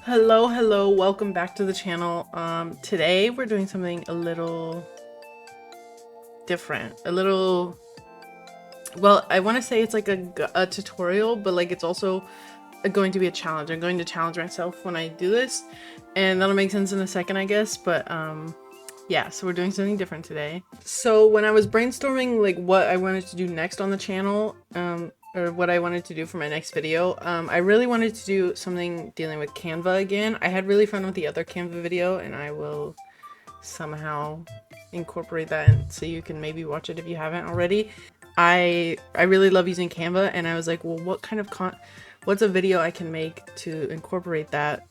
Hello, welcome back to the channel. Today we're doing something a little different. Well, I want to say it's like a tutorial, but like it's also going to be a challenge. I'm going to challenge myself when I do this, and that'll make sense in a second, I guess, but yeah, so we're doing something different today. So when I was brainstorming like what I wanted to do next on the channel, or what I wanted to do for my next video, I really wanted to do something dealing with Canva again. I had really fun with the other Canva video, and I will somehow incorporate that in so you can maybe watch it if you haven't already. I really love using Canva, and I was like, well, what's a video I can make to incorporate that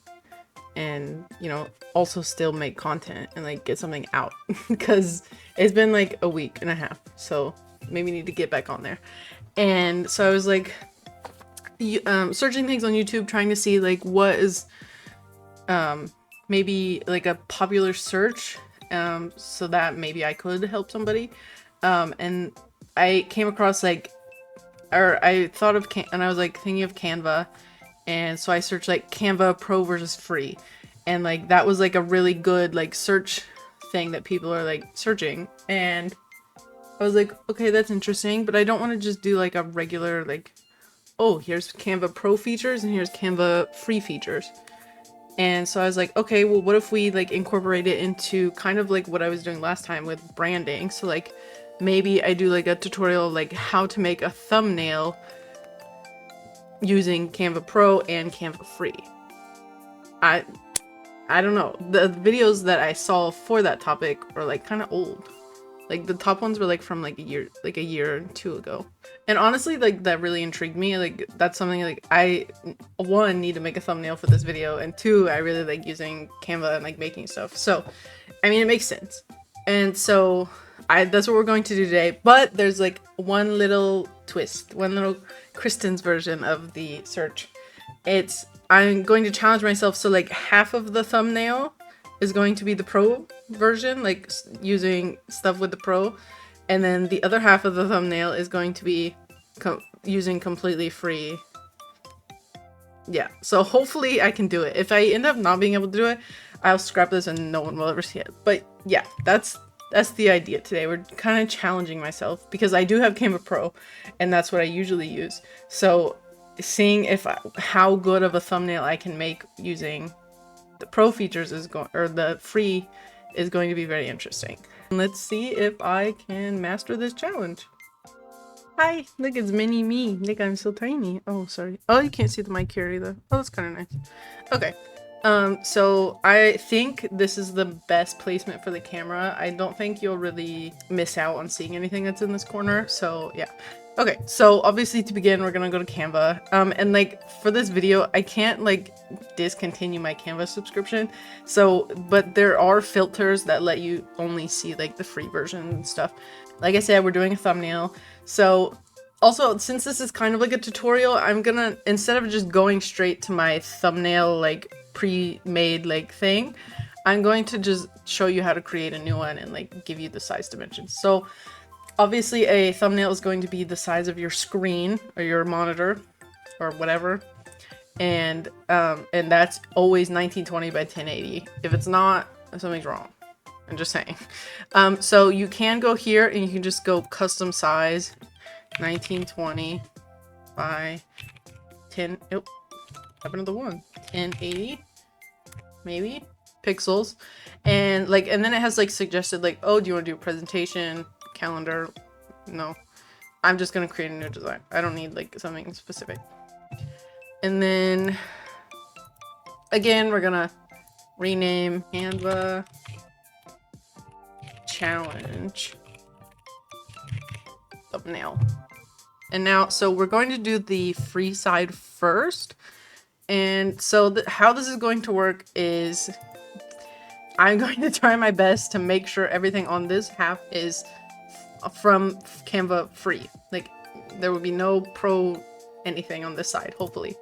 and, you know, also still make content and like get something out because it's been like a week and a half, so maybe need to get back on there. And so I was like searching things on YouTube, trying to see like what is maybe like a popular search, so that maybe I could help somebody. And I came across like, or I thought of and I was like thinking of Canva, and so I searched like Canva Pro versus free, and like that was like a really good like search thing that people are like searching, and I was like, okay, that's interesting, but I don't want to just do like a regular like, oh, here's Canva Pro features and here's Canva free features. And so I was like, okay, well, what if we like incorporate it into kind of like what I was doing last time with branding? So like maybe I do like a tutorial like how to make a thumbnail using Canva Pro and Canva free. I don't know. The videos that I saw for that topic are like kind of old. Like the top ones were like from like a year or two ago. And honestly, like that really intrigued me. Like that's something like I, one, need to make a thumbnail for this video, and two, I really like using Canva and like making stuff. So, I mean, it makes sense. And so that's what we're going to do today. But there's like one little twist, one little Kristen's version of the search. I'm going to challenge myself. So like half of the thumbnail is going to be the pro version, like using stuff with the pro, and then the other half of the thumbnail is going to be using completely free. Yeah, so hopefully I can do it. If I end up not being able to do it, I'll scrap this and no one will ever see it. But yeah, that's the idea today. We're kind of challenging myself because I do have Canva Pro, and that's what I usually use. So seeing how good of a thumbnail I can make using the pro features or the free is going to be very interesting. Let's see if I can master this challenge. Hi, look, it's mini me. Look, I'm so tiny. Oh, sorry. Oh, you can't see the mic here either. Oh, that's kind of nice. Okay. So I think this is the best placement for the camera. I don't think you'll really miss out on seeing anything that's in this corner. So yeah. Okay, so obviously to begin, we're gonna go to Canva. And like for this video, I can't like discontinue my Canva subscription. So, but there are filters that let you only see like the free version and stuff. Like I said, we're doing a thumbnail. So also, since this is kind of like a tutorial, I'm gonna, instead of just going straight to my thumbnail like pre-made like thing, I'm going to just show you how to create a new one and like give you the size dimensions. So obviously a thumbnail is going to be the size of your screen or your monitor or whatever, and that's always 1920 by 1080. If it's not, something's wrong. I'm just saying. So you can go here and you can just go custom size 1920 by 10. Oh, happened to the one 1080 maybe pixels, and like, and then it has like suggested like, oh, do you want to do a presentation, calendar? No, I'm just gonna create a new design. I don't need like something specific. And then again, we're gonna rename Canva challenge thumbnail. And now, so we're going to do the free side first. And so how this is going to work is I'm going to try my best to make sure everything on this half is from Canva free. Like there will be no pro anything on this side, hopefully.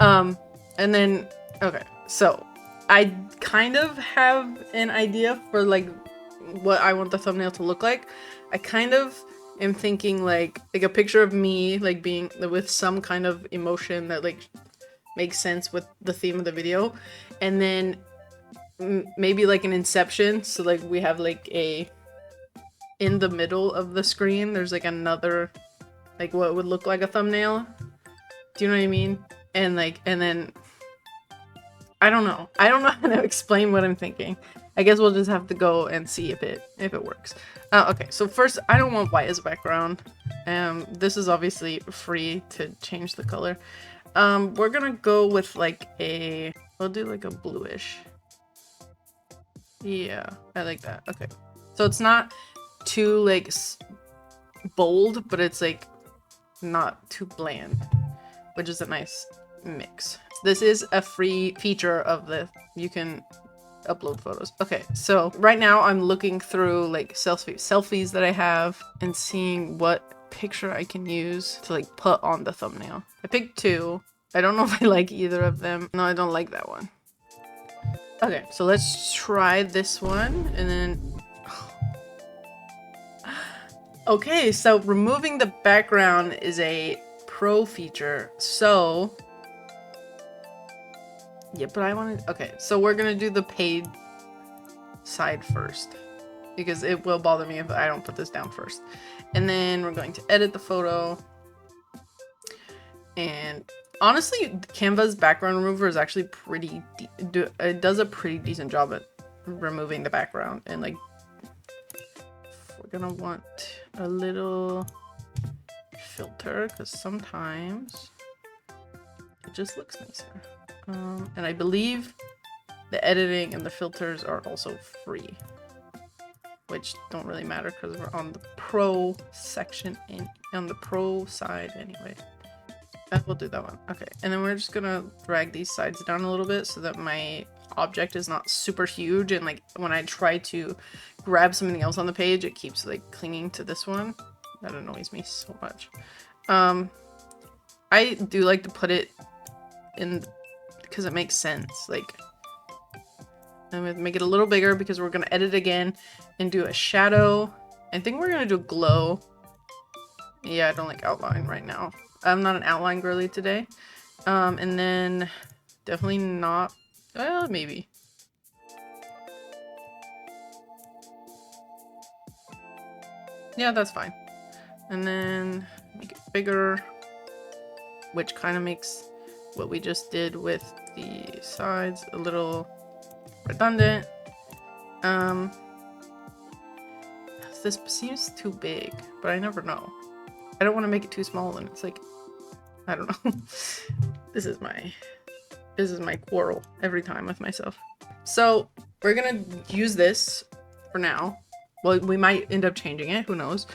And then, okay, so I kind of have an idea for like what I want the thumbnail to look like. I kind of am thinking like a picture of me like being with some kind of emotion that like makes sense with the theme of the video. And then maybe like an inception, so like we have like a, in the middle of the screen there's like another, like what would look like a thumbnail. Do you know what I mean? And like, and then I don't know how to explain what I'm thinking. I guess we'll just have to go and see if it works. Okay, so first, I don't want white as a background. This is obviously free to change the color. We're gonna go with like a, we'll do like a bluish. Yeah, I like that. Okay, so it's not too like bold, but it's like not too bland, which is a nice mix. This is a free feature of the, you can upload photos. Okay, so right now I'm looking through like selfies that I have and seeing what picture I can use to like put on the thumbnail. I picked two. I don't know if I like either of them. No, I don't like that one. Okay, so let's try this one and then okay, so removing the background is a pro feature. So yeah, but I want to, okay, so we're gonna do the paid side first because it will bother me if I don't put this down first. And then we're going to edit the photo. And honestly, Canva's background remover is actually pretty, it does a pretty decent job at removing the background. And like, we're gonna want a little filter because sometimes it just looks nicer. And I believe the editing and the filters are also free, which don't really matter because we're on the pro section and on the pro side anyway. We'll do that one. Okay, and then we're just gonna drag these sides down a little bit so that my object is not super huge, and like when I try to grab something else on the page, it keeps like clinging to this one. That annoys me so much. I do like to put it in because it makes sense. Like, I'm gonna make it a little bigger because we're gonna edit again and do a shadow. I think we're gonna do a glow. Yeah, I don't like outline right now. I'm not an outline girly today. And then definitely not, well, maybe. Yeah, that's fine. And then make it bigger, which kind of makes what we just did with the sides a little redundant. This seems too big, but I never know. I don't want to make it too small and it's like, I don't know. This is my quarrel every time with myself. So we're gonna use this for now. Well, we might end up changing it, who knows.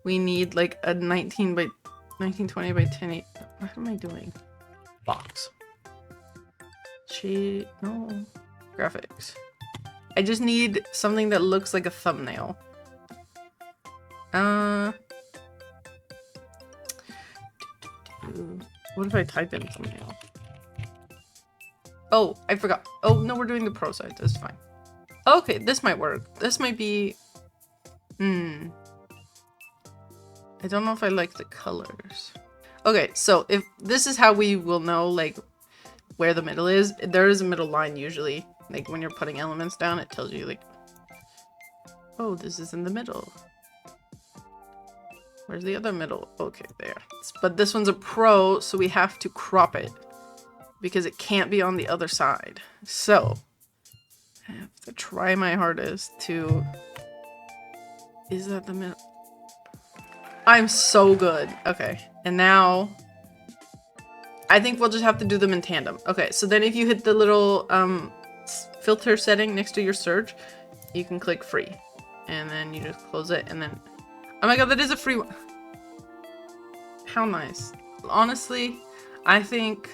We need like a 1920 by 1080. What am I doing? Box. No. Graphics. I just need something that looks like a thumbnail. What if I type in thumbnail? Oh, I forgot. Oh, no, we're doing the pro side. That's fine. Okay, this might work. This might be... I don't know if I like the colors. Okay, so if this is how we will know, like, where the middle is. There is a middle line usually. Like, when you're putting elements down, it tells you, like, oh, this is in the middle. Where's the other middle? Okay, there. But this one's a pro, so we have to crop it because it can't be on the other side. So I have to try my hardest to... Is that the middle? I'm so good. Okay, and now I think we'll just have to do them in tandem. Okay, so then if you hit the little filter setting next to your search, you can click free. And then you just close it and then... Oh my god, that is a free one. How nice. Honestly, I think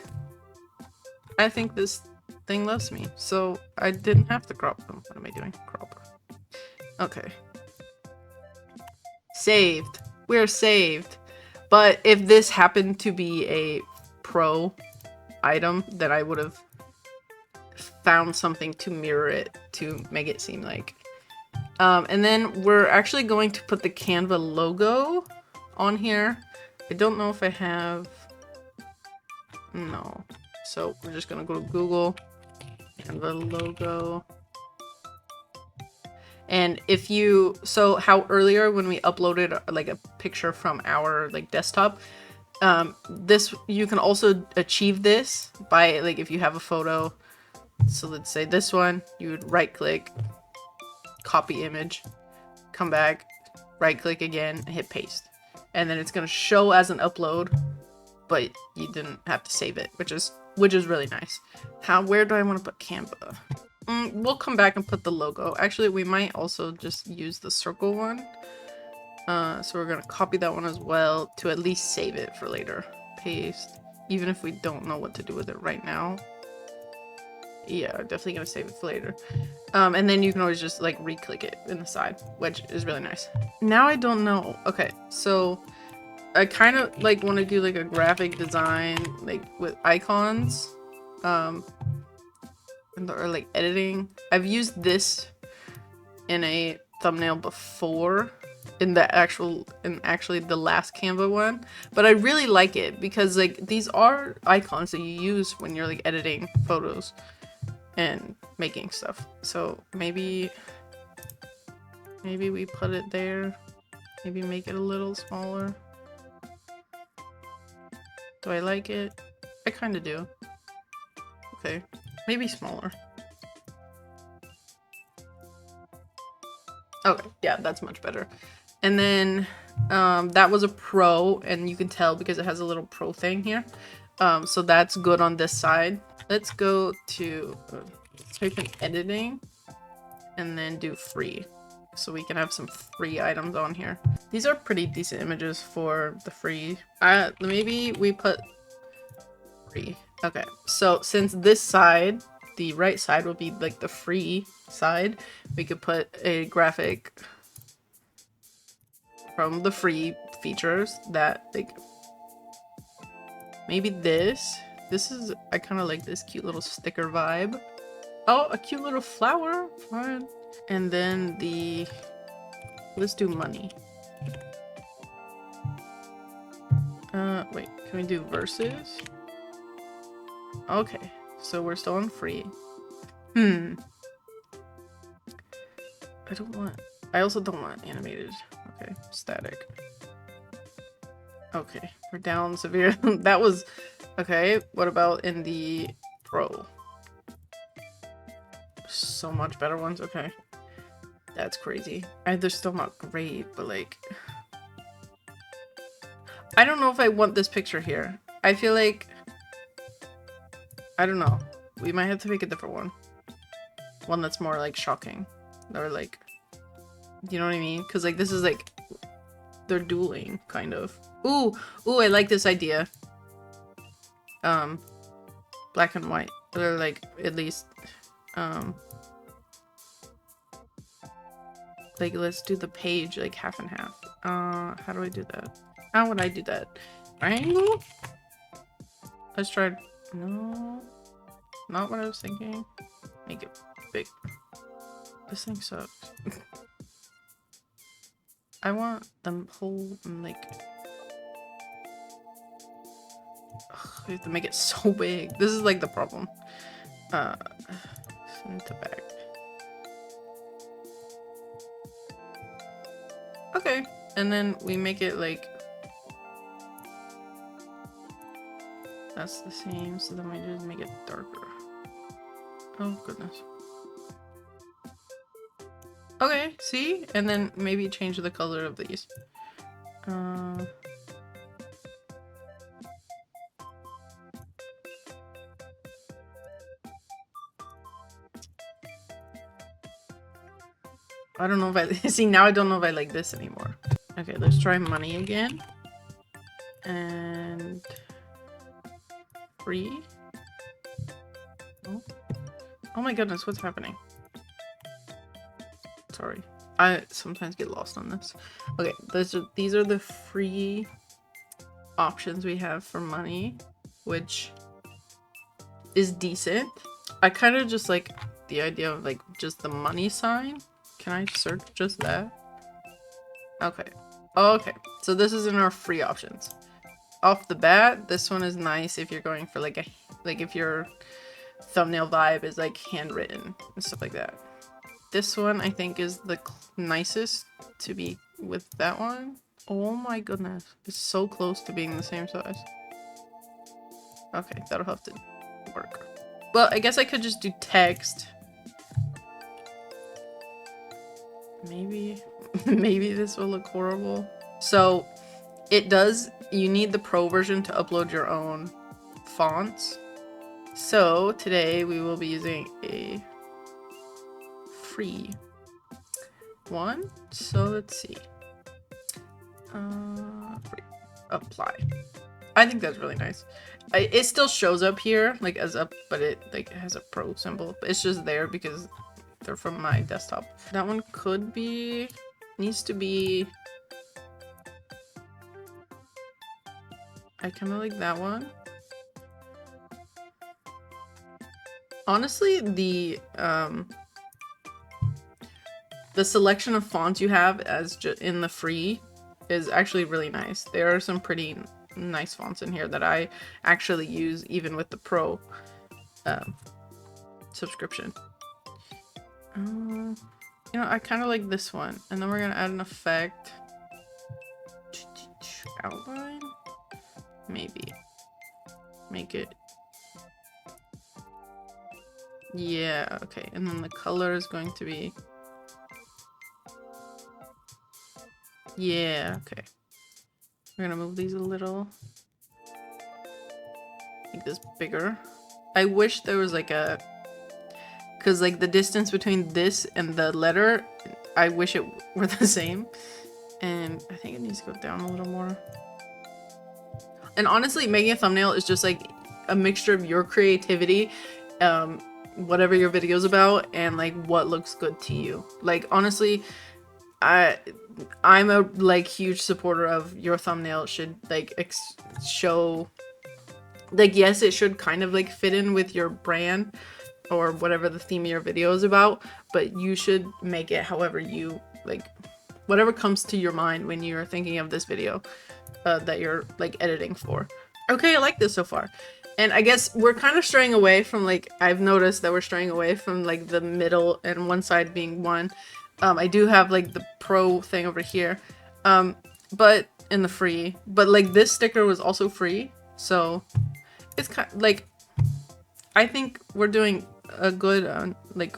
this thing loves me. So I didn't have to crop them. What am I doing? Crop. Okay. Saved. We're saved. But if this happened to be a pro item, then I would have found something to mirror it to make it seem like. And then we're actually going to put the Canva logo on here. I don't know if I have... No. So we're just gonna go to Google, Canva logo. And if you, so how earlier when we uploaded like a picture from our like desktop, this, you can also achieve this by like, if you have a photo, so let's say this one, you would right click, copy image, come back, right click again, and hit paste. And then it's gonna show as an upload, but you didn't have to save it, which is really nice. Where do I want to put Canva? We'll come back and put the logo. Actually, we might also just use the circle one. So we're gonna copy that one as well to at least save it for later. Paste, even if we don't know what to do with it right now. Yeah, definitely gonna save it for later. And then you can always just like re-click it in the side, which is really nice. Now I don't know. Okay, so I kind of like want to do like a graphic design like with icons, or like editing. I've used this in a thumbnail before in actually the last Canva one, but I really like it because like these are icons that you use when you're like editing photos and making stuff. So maybe we put it there, maybe make it a little smaller. Do I like it? I kind of do. Okay, maybe smaller. Okay, yeah, that's much better. And then that was a pro, and you can tell because it has a little pro thing here. So that's good on this side. Let's go to type in editing and then do free, so we can have some free items on here. These are pretty decent images for the free. Maybe we put free. Okay, so since this side, the right side will be like the free side, we could put a graphic from the free features that like, maybe this is, I kind of like this cute little sticker vibe. Oh, a cute little flower, fun. And then let's do money. Wait, can we do verses? Okay, so we're still on free. I also don't want animated. Okay, static. Okay, we're down severe. That was, okay, what about in the pro? So much better ones, okay. That's crazy. They're still not great, but like, I don't know if I want this picture here. I feel like, I don't know. We might have to make a different one. One that's more like shocking. Or like, you know what I mean? Because like this is like, they're dueling, kind of. Ooh, I like this idea. Black and white. Or like, at least, like let's do the page like half and half. How do I do that? How would I do that? Triangle? Let's try. No, not what I was thinking. Make it big. This thing sucks. I want them whole like. I have to make it so big. This is like the problem. Send to back. Okay, and then we make it like. That's the same, so then we just make it darker. Oh goodness. Okay, see? And then maybe change the color of these. I don't know if I see, now I don't know if I like this anymore. Okay, let's try money again. And free. Oh my goodness, what's happening? Sorry. I sometimes get lost on this. Okay, these are the free options we have for money, which is decent. I kind of just like the idea of like just the money sign. Can I search just that? Okay. Okay, so this is in our free options. Off the bat, this one is nice if you're going for like a like if your thumbnail vibe is like handwritten and stuff like that. This one I think is the nicest to be with that one. Oh my goodness, it's so close to being the same size. Okay, that'll have to work. Well, I guess I could just do text. Maybe maybe this will look horrible. So it does, you need the pro version to upload your own fonts. So today we will be using a free one. So let's see. Free. Apply. I think that's really nice. It still shows up here like as up, but it like has a pro symbol. It's just there because they're from my desktop. That one could be, needs to be, I kind of like that one. Honestly, the selection of fonts you have as in the free is actually really nice. There are some pretty nice fonts in here that I actually use even with the pro subscription. You know, I kind of like this one. And then we're gonna add an effect. Outline? Maybe. Make it. Yeah, okay. And then the color is going to be. Yeah, okay. We're gonna move these a little. Make this bigger. I wish there was like a, because like the distance between this and the letter, I wish it were the same. And I think it needs to go down a little more. And honestly, making a thumbnail is just like a mixture of your creativity, whatever your video's about, and like what looks good to you. Like honestly, I'm a like huge supporter of your thumbnail should like show, like yes, it should kind of like fit in with your brand or whatever the theme of your video is about, but you should make it however you like, whatever comes to your mind when you're thinking of this video that you're like editing for. Okay, I like this so far. And I guess we're kind of straying away from like, I've noticed that we're straying away from like the middle and one side being one. I do have like the pro thing over here, but in the free, but like this sticker was also free. So it's kind of like, I think we're doing a good, like,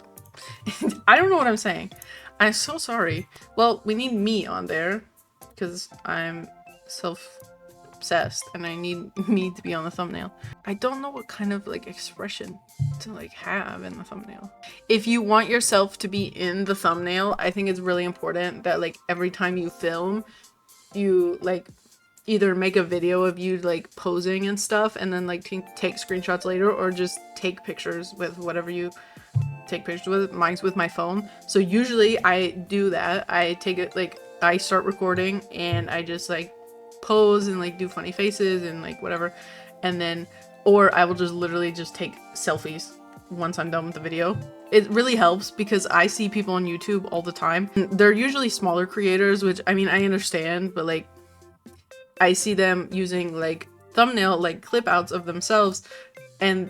I don't know what I'm saying. I'm so sorry. Well, we need me on there because I'm self-obsessed and I need me to be on the thumbnail. I don't know what kind of like expression to like have in the thumbnail. If you want yourself to be in the thumbnail, I think it's really important that like every time you film, you like either make a video of you like posing and stuff and then like take screenshots later, or just take pictures with whatever you take pictures with. Mine's with my phone. So usually I do that. I take it, like I start recording and I just like pose and like do funny faces and like whatever, and then or I will just literally just take selfies once I'm done with the video. It really helps because I see people on YouTube all the time. They're usually smaller creators, which I mean I understand, but like I see them using like thumbnail like clip outs of themselves and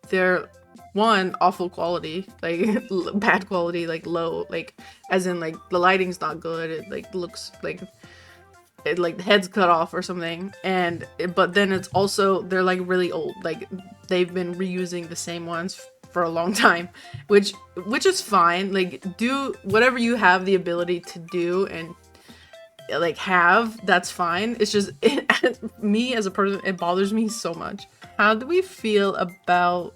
they're one, awful quality, like bad quality, like low, like as in like the lighting's not good, it like looks like it like the head's cut off or something, and but then it's also they're like really old, like they've been reusing the same ones for a long time, which is fine. Like do whatever you have the ability to do and like have, that's fine. It's just me as a person, it bothers me so much. How do we feel about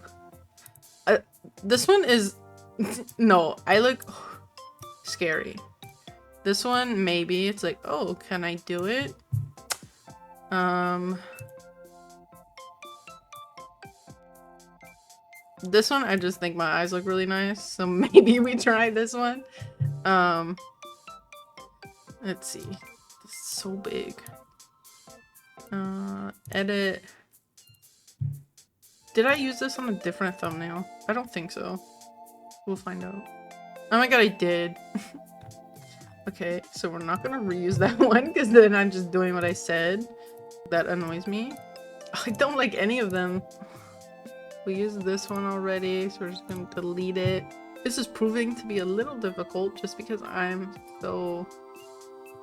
this one? Is no, I look scary. This one, maybe it's like, oh, can I do it? This one, I just think my eyes look really nice, so maybe we try this one. Let's see. It's so big. Edit. Did I use this on a different thumbnail? I don't think so. We'll find out. Oh my god, I did. Okay, so we're not gonna reuse that one because then I'm just doing what I said. That annoys me. I don't like any of them. We used this one already, so we're just gonna delete it. This is proving to be a little difficult just because I'm so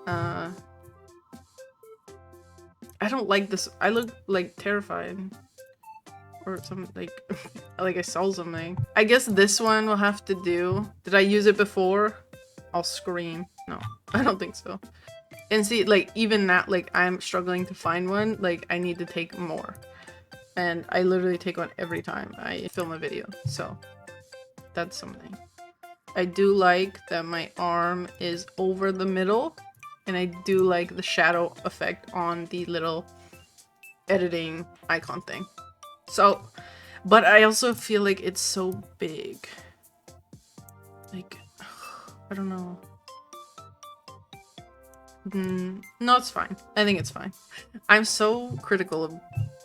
I don't like this. I look like terrified. Or something like like I saw something. I guess this one will have to do. Did I use it before? I'll scream. No, I don't think so. And see, like, even now, like, I'm struggling to find one. Like, I need to take more. And I literally take one every time I film a video. So, that's something. I do like that my arm is over the middle. And I do like the shadow effect on the little editing icon thing. So, but I also feel like it's so big. Like, I don't know. No, it's fine. I think it's fine. I'm so critical of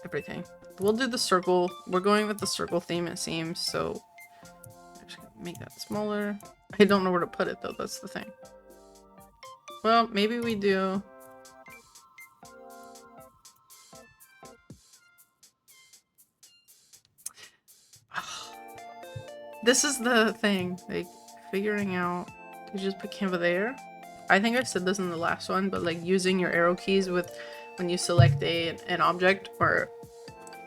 everything. We'll do the circle. We're going with the circle theme, it seems. So, I'm just gonna make that smaller. I don't know where to put it, though. That's the thing. Well, maybe we do. This is the thing. Like, figuring out. You just put Canva there. I think I said this in the last one, but like using your arrow keys with when you select an object or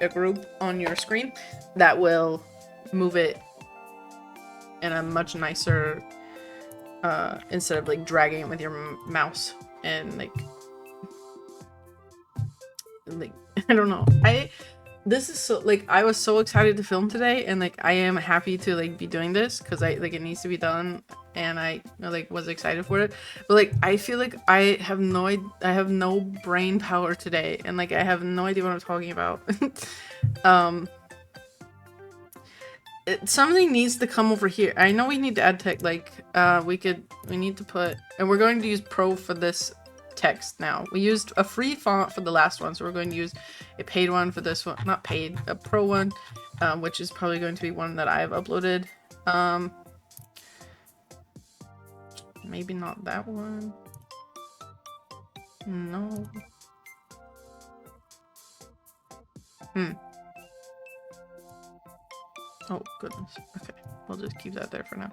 a group on your screen, that will move it in a much nicer instead of like dragging it with your mouse and like I don't know. This is so like I was so excited to film today, and like I am happy to like be doing this because I like it needs to be done, and I like was excited for it. But like I feel like I have no brain power today, and like I have no idea what I'm talking about. Something needs to come over here. I know we need to add text. Like we need to put, and we're going to use Pro for this text now. We used a free font for the last one, so we're going to use a paid one for this one. Not paid, a pro one, which is probably going to be one that I've uploaded. Maybe not that one. No. Oh goodness. Okay, we'll just keep that there for now.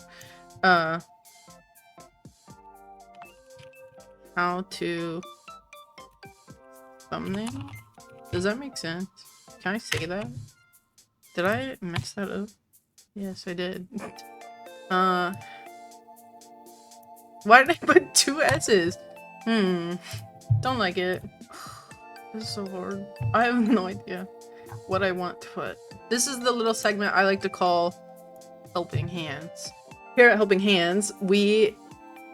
How to thumbnail? Does that make sense? Can I say that? Did I mess that up? Yes, I did. Why did I put 2 S's? Don't like it. This is so hard. I have no idea what I want to put. This is the little segment I like to call Helping Hands. Here at Helping Hands, we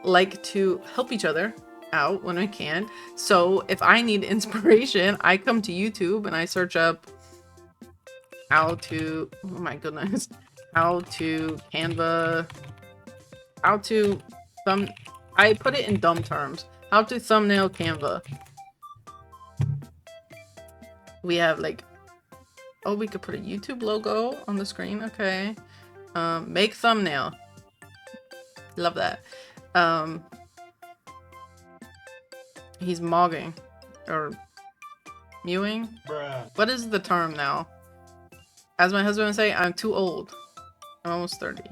like to help each other out when I can. So if I need inspiration, I come to YouTube and I search up how to, oh my goodness, how to Canva, how to I put it in dumb terms. How to thumbnail Canva. We have like, oh, we could put a YouTube logo on the screen. Okay. Make thumbnail. Love that. He's mogging or mewing. Bruh. What is the term now? As my husband would say, I'm too old. I'm almost 30.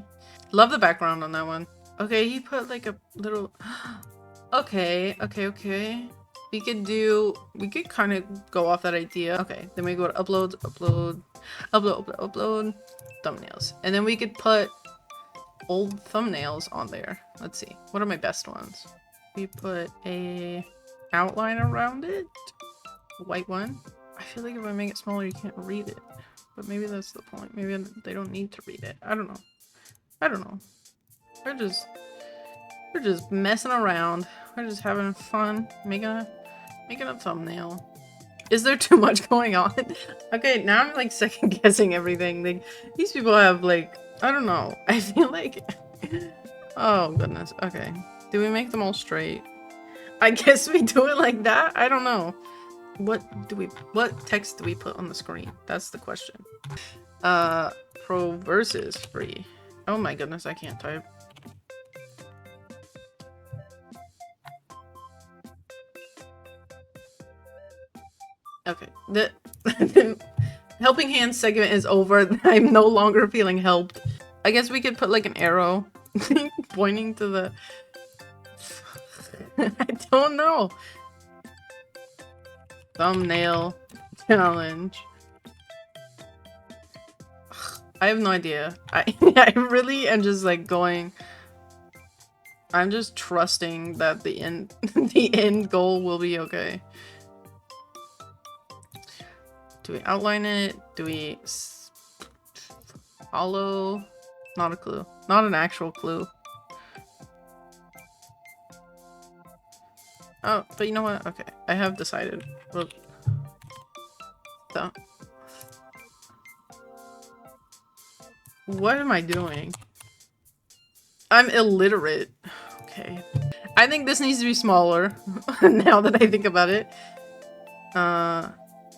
Love the background on that one. Okay, he put like a little. Okay. We could kind of go off that idea. Okay, then we go to upload, thumbnails. And then we could put old thumbnails on there. Let's see. What are my best ones? We put a outline around it. A white one. I feel like if I make it smaller, you can't read it. But maybe that's the point. Maybe they don't need to read it. I don't know. We're just messing around. We're just having fun making a thumbnail. Is there too much going on? Okay, now I'm like second guessing everything. Like these people have like, I don't know. I feel like, oh goodness. Okay, do we make them all straight? I guess we do it like that. I don't know. What text do we put on the screen? That's the question. Pro versus free. Oh my goodness, I can't type. Okay, Helping hand segment is over. I'm no longer feeling helped. I guess we could put like an arrow pointing to the... I don't know. Thumbnail challenge. I have no idea. I really am just like going... I'm just trusting that the end the end goal will be okay. Do we outline it? Do we follow? Not a clue. Not an actual clue. Oh, but you know what? Okay, I have decided. Look. So. What am I doing? I'm illiterate. Okay. I think this needs to be smaller now that I think about it.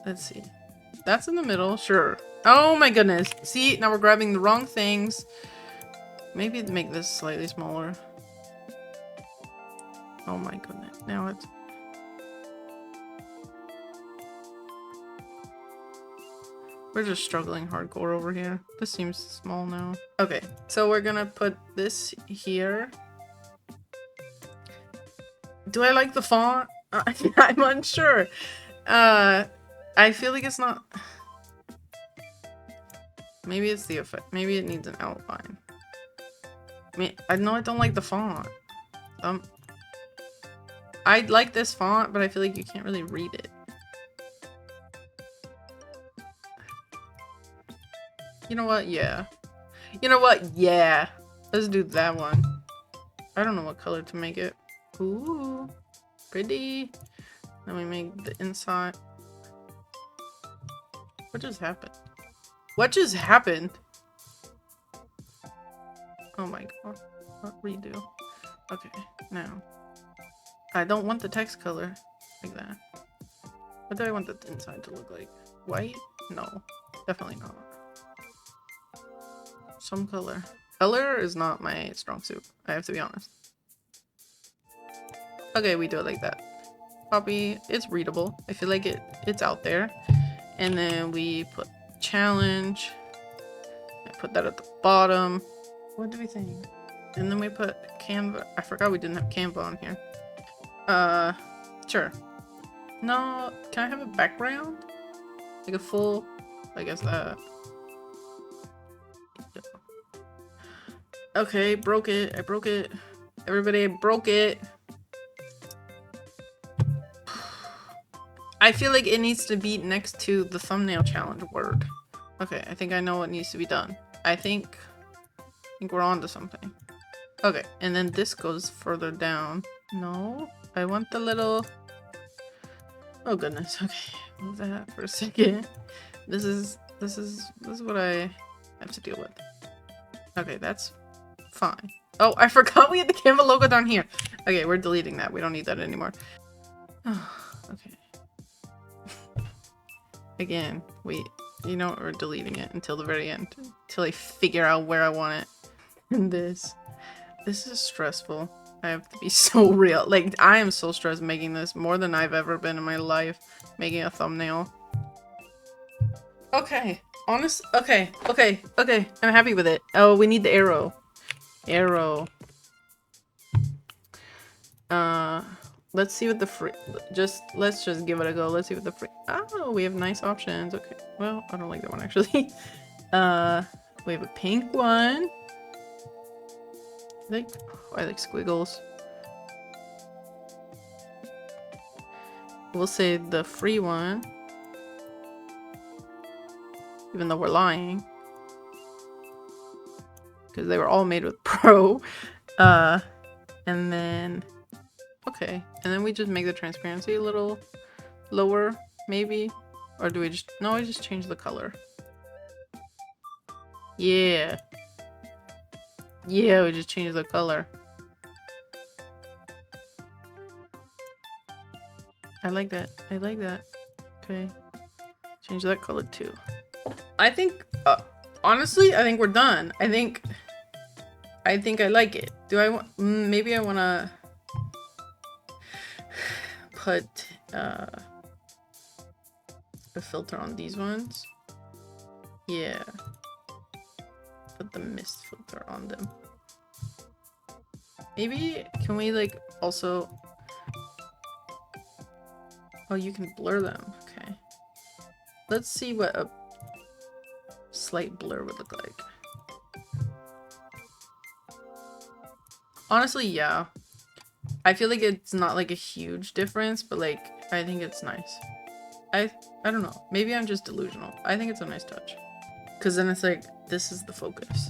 Let's see. That's in the middle, sure. Oh my goodness. See, now we're grabbing the wrong things. Maybe make this slightly smaller. Oh my goodness. Now it's... We're just struggling hardcore over here. This seems small now. Okay, so we're gonna put this here. Do I like the font? I'm unsure. I feel like it's not... Maybe it's the effect. Maybe it needs an outline. I know I don't like the font. I like this font, but I feel like you can't really read it. You know what? Yeah. You know what? Yeah. Let's do that one. I don't know what color to make it. Ooh. Pretty. Then we make the inside. What just happened? What just happened? Oh my god. What redo? Okay, now. I don't want the text color like that. What do I want the inside to look like? White? No. Definitely not. Some color. Color is not my strong suit. I have to be honest. Okay, we do it like that. Copy. It's readable. I feel like it's out there. And then we put challenge. I put that at the bottom. What do we think? And then we put Canva. I forgot we didn't have Canva on here. Sure. No, can I have a background? Like a full, I guess that. Okay, broke it. I broke it. Everybody, I broke it. I feel like it needs to be next to the thumbnail challenge word. Okay, I think I know what needs to be done. I think we're on to something. Okay, and then this goes further down. No, I want the little... Oh goodness, okay. Move that for a second. This is what I have to deal with. Okay, that's fine. Oh, I forgot we had the Canva logo down here. Okay, we're deleting that. We don't need that anymore. Okay. Again, you know what, we're deleting it until the very end. Until I figure out where I want it. And this is stressful. I have to be so real. Like, I am so stressed making this more than I've ever been in my life. Making a thumbnail. Okay. Okay. I'm happy with it. Oh, we need the arrow. Arrow. Let's see what the free... Let's just give it a go. Let's see what the free... Oh, we have nice options. Okay. Well, I don't like that one, actually. We have a pink one. I like squiggles. We'll say the free one. Even though we're lying. Because they were all made with Pro. And then... Okay. And then we just make the transparency a little lower, maybe? Or do we just... No, I just change the color. Yeah. Yeah, we just change the color. I like that. I like that. Okay. Change that color too. I think, honestly, I think we're done. I think I like it. Do I want, maybe I want to put a filter on these ones. Yeah. Put the mist filter on them. Maybe, can we like also... Oh, you can blur them. Okay. Let's see what a slight blur would look like. Honestly, yeah. I feel like it's not like a huge difference, but like, I think it's nice. I don't know. Maybe I'm just delusional. I think it's a nice touch. Because then it's like, this is the focus.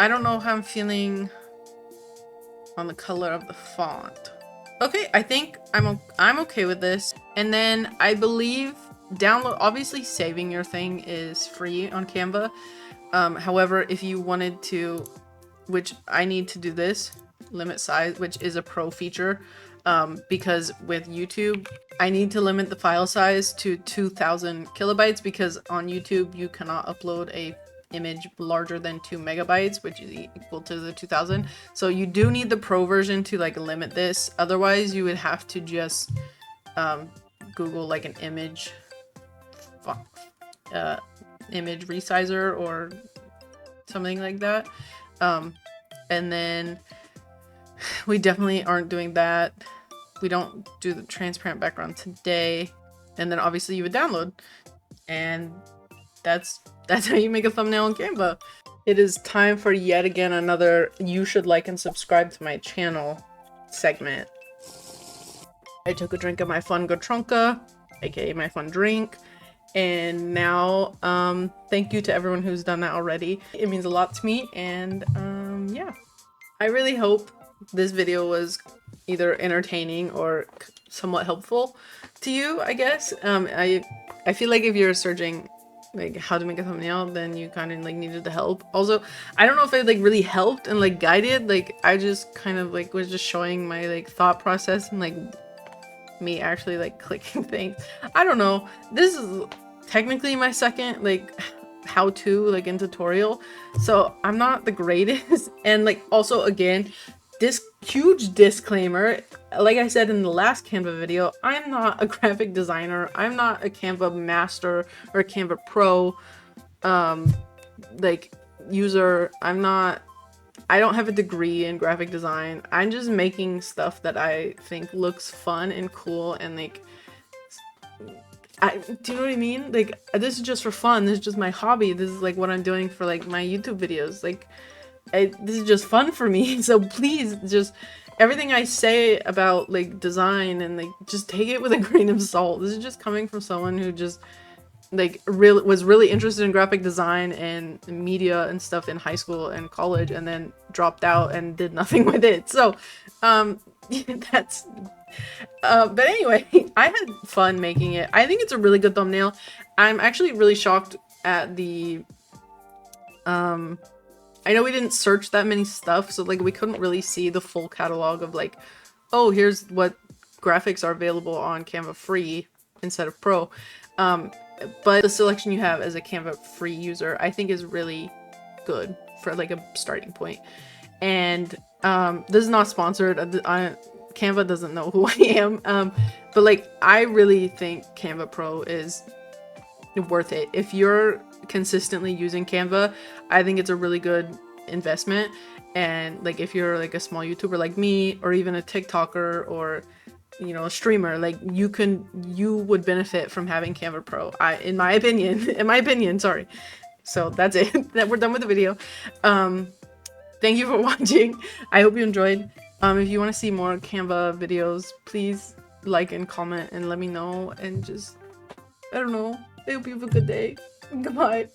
I don't know how I'm feeling on the color of the font. Okay, I think I'm okay with this. And then I believe download, obviously saving your thing is free on Canva. However, if you wanted to, which I need to do this, limit size, which is a pro feature, because with YouTube, I need to limit the file size to 2000 kilobytes because on YouTube, you cannot upload a image larger than 2 megabytes, which is equal to the 2000. So you do need the pro version to like limit this. Otherwise, you would have to just Google like an image resizer or something like that. And then we definitely aren't doing that. We don't do the transparent background today. And then obviously you would download, and that's how you make a thumbnail on Canva. It is time for yet again another you should like and subscribe to my channel segment. I took a drink of my fun Gotronka, aka my fun drink, and now thank you to everyone who's done that already. It means a lot to me, and yeah. I really hope this video was either entertaining or somewhat helpful to you, I guess. I feel like if you're searching like how to make a thumbnail, then you kind of like needed the help. Also, I don't know if it like really helped and like guided. Like I just kind of like was just showing my like thought process and like me actually like clicking things. I don't know. This is technically my second like how-to like in tutorial, so I'm not the greatest. And like also again, this huge disclaimer, like I said in the last Canva video, I'm not a graphic designer. I'm not a Canva master or a Canva Pro like user. I don't have a degree in graphic design. I'm just making stuff that I think looks fun and cool, and like do you know what I mean? Like, this is just for fun. This is just my hobby. This is like what I'm doing for like my YouTube videos. Like, this is just fun for me. So please, just everything I say about like design and like just take it with a grain of salt. This is just coming from someone who just like was really interested in graphic design and media and stuff in high school and college, and then dropped out and did nothing with it. So that's but anyway, I had fun making it. I think it's a really good thumbnail. I'm actually really shocked at the I know we didn't search that many stuff, so like we couldn't really see the full catalog of like, oh, here's what graphics are available on Canva free instead of pro. But the selection you have as a Canva free user, I think is really good for like a starting point. And this is not sponsored. Canva doesn't know who I am. But like, I really think Canva Pro is worth it. If you're consistently using Canva, I think it's a really good investment. And like, if you're like a small YouTuber like me, or even a TikToker, or you know, a streamer, like you would benefit from having Canva Pro. In my opinion, sorry. So that's it. That we're done with the video. Thank you for watching. I hope you enjoyed. If you want to see more Canva videos, please like and comment and let me know. And just, I don't know. I hope you have a good day. Goodbye.